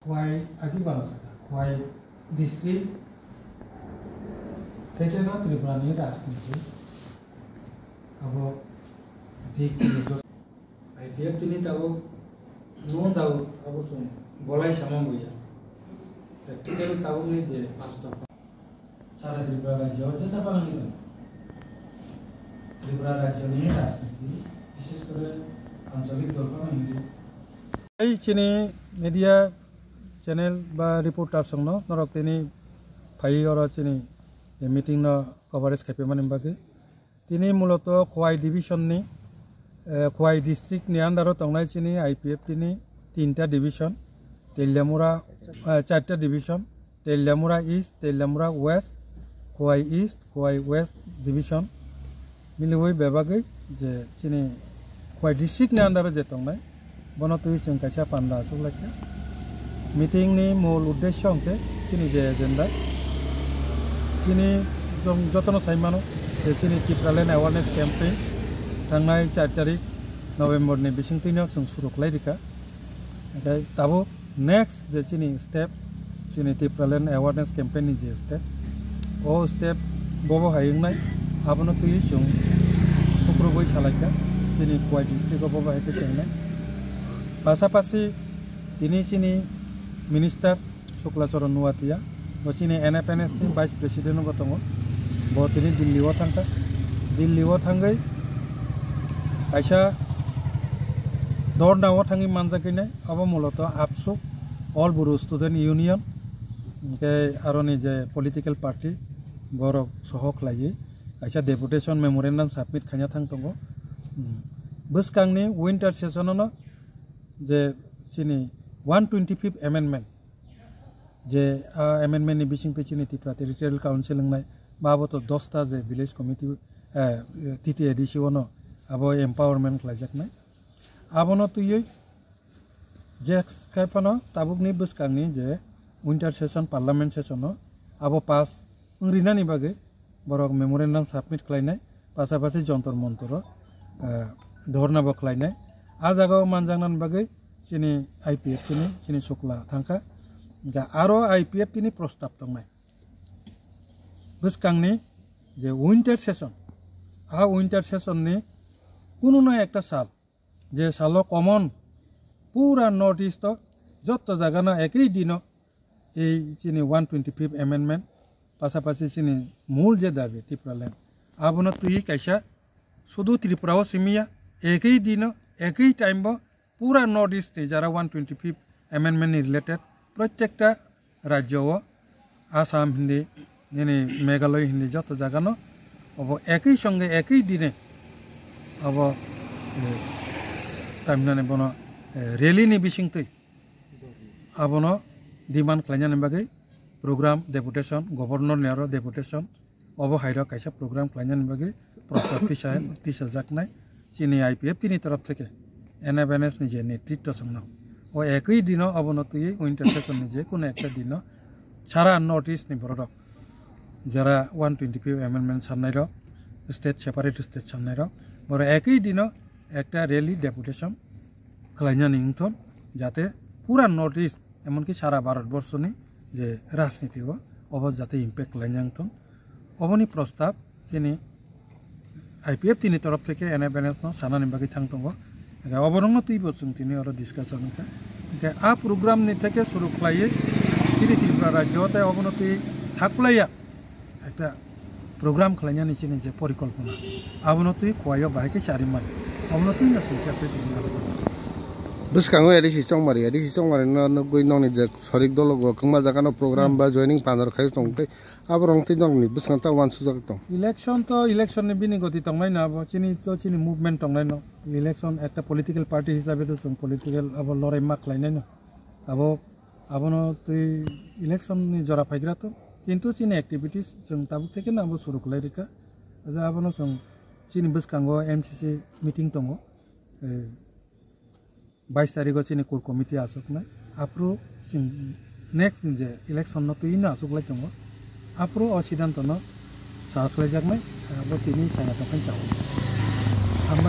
খোয়াই আদিবালা শাখা খোয়াই ডিস্ট্রিক্ট থেকে না ত্রিপুরানি রাজনীতি আবো ঠিক আইপিএফ তিনি তাবো নো দাও আবো বলাই সামা বইয়া প্র্যাকটিক্যাল তাবো নি যে বাস্তব সারা ত্রিপুরা রাজ্য হচ্ছে সাপালানি তো ত্রিপুরা রাজ্য নিয়ে রাজনীতি বিশেষ করে আঞ্চলিক দলপালানি এই চিনি মিডিয়া চ্যানেল বা রিপোর্টার সংনো নরক তিনি ফাই অর চিনি মিটিং ন কভারেজ খাইপে মানে বাকি তিনি মূলত খোয়াই ডিভিশন নি খোয়াই ডিস্ট্রিক্ট নি আন্ডারও তংনাই চিনি আইপিএফ তিনি 3টা ডিভিশন তেলিয়ামুরা 4টা division Teliamura east Teliamura west Khowai east Khowai west division মিলিবই বেবাগৈ যে চিনি খোয়াই ডিস্ট্রিক্ট নি আন্ডারও যে তংনাই বনতুই जों কাইসা পান্ডা আসুকলাইয়া মিটিং নি মূল উদ্দেশ্য অংকে চিনি যে এজেন্ডা চিনি যতন সাইমানো চিনি ত্রিপুরালেण्ड एवारनेस कैम्पेन थांनाय 4 तारिख नवेम्बर नि बिसिंतिनो जों सुरु खालायरिखा ओमफ्राय दाबो नेक्स्ट जे चिनि स्टेप चिनि त्रिपुरालेण्ड एवारनेस कैम्पेन नि जे स्टेप ओ स्टेप बबो हायंनाय आबोनो तुइ जों सुक्रुबै सालायखा चिनि खवाई डिस्ट्रिक्ट बबो हायके चेंनाय पासापासि तिनि चिनि मिनिस्टार शुक्लाचरण नुवातिया बचिनि एनएफएनएस नि वाइस प्रेसिडेंट गतंगो बतिनि दिल्लीआव थांखा दिल्लीआव थांगै कायसा दरनाव थांगै मानजाकैनाय अब मूलत आबसु ऑल बरो स्टूडेंट यूनियन के आरोनि जे पलिटिकल पार्टी बरक सहक लायै कायसा डेपुटेशन मेमोरेंडम सबमिट खायना थांतंगो बसकांनि विंटर सेशननो जे चिनि 125 एमेंडमेंट जे एमेंडमेंट नि बिसिंते चिनि त्रिपुरा टेरिटोरियल काउंसिल लंनाय बाबो तो 10टा जे विलेज कमिटी टीटी एडिशन अब एम्पावरमेंट खालायजाकनाय आबोनो तुयै जे खायफानो ताबुकनि बसकांनि जे विंटर सेशन पार्लियामेंट सेशन अब पास ओरैनानि बागै बरक मेमोरेंडम सबमिट खालायनाय पासापासि जन्तर मन्तर धरनाबो खालायनाय आ जागाव मानजांनानि बागै चिनि आईपीएफ चिनि शुक्ला थांखा आरो आईपीएफ तिनि प्रस्ताव दंनाय बसकांनि जे विंटर सेशन आ विंटर सेशन नि कुनो ना एक साल जे सालो कमन पूरा नॉर्थ ईस्ट जत जगह एक ही दिन ये चिनि 125 एमेंडमेंट पासापासि चिनि मूल जे दाबी त्रिपुरालेण्ड आबोनो तुई कैसा शुद्ध त्रिपुराओ सिमिया एक ही दिन एक ही टाइम पूरा नॉर्थ ईस्ट जरा 125 एमेंडमेंट रिलेटेड प्रत्येकटा राज्य आसाम हिंदी यानी मेघालय हिंदी जत जगह न अब एक ही संगे एक ही दिन अब तामिनाने बनो रैली नि बिसिंगतै आबोनो डिमांड खालायनायनि बागै प्रोग्राम डेपुटेशन गवर्नर नेरो डेपुटेशन अब हाइरा कैसा प्रोग्राम खालायनायनि बागै प्रस्ताव तिसाजाकनाय चिनि आईपीएफ तिनि तरफ थेके एनएफएनएस नि जे नेतृत्व संनो ओ एक ही दिन अबनो तुई विंटर सेशन नि जे कोनो एकटा दिन सारा नॉर्थ ईस्ट नि बरक जरा 125 एमेंडमेंट साननाय र स्टेट सेपारेट स्टेट साननाय र बर एक ही दिन एकटा रैली डेपुटेशन खालायनानै इंथन जाते पूरा नॉर्थ ईस्ट एमनकि सारा भारतवर्षनि जे राजनीति अब जाते इम्पैक्ट खालायनांथन अबनि प्रस्ताव चिनि आईपीएफ तिनि तरफ थेके एनएफएनएस न सानानि बागै थांतंगो अबरंनो तुइबो जों तिनि आरो डिसकाशन ओमफ्राय आ प्रोग्राम नि थेके शुरू खालायो चिनि त्रिपुरा राज्योते अबनो तुइ थाखलाया একটা प्रोग्राम खालायनानै चिनि जे परिकल्पना आबनो तुइ खवायो बाहायके सारिमान अबनो तुइ ना सुइखाफे दिना बसकांगो एडिसि चंमारि न गय ननि जे सरिक दलगो कमा जागानो प्रोग्राम बा जॉइनिंग पानर खाय तंगते आबरंग ति दंनि बसकां ता वान सुजाक दं इलेक्शन नि बिनि गति तंनाय ना चिनि मुभमेंट तंनाय न इलेक्शन একটা पलिटिकल पार्टी हिसाबै तो जों पलिटिकल अब लराय मा खालायनाय न आबनो तुइ इलेक्शन नि जरा फायग्रा तो किन्तु चिनि एक्टिविटीज जों ताबुक थेके नाबो सुरु खालायरिका आबनो जों चिनि बसकांगो एमसीसी मीटिंग दङ 22 तारिखआव चिनि कोर कमिटी आसुकनाय आप्रो नेक्स्ट जे इलेक्शन न तुइनो आसुकलाय दङ आप्रो अ सिद्धांत न साख्लायजाकनाय अब तिनि साया तखन साव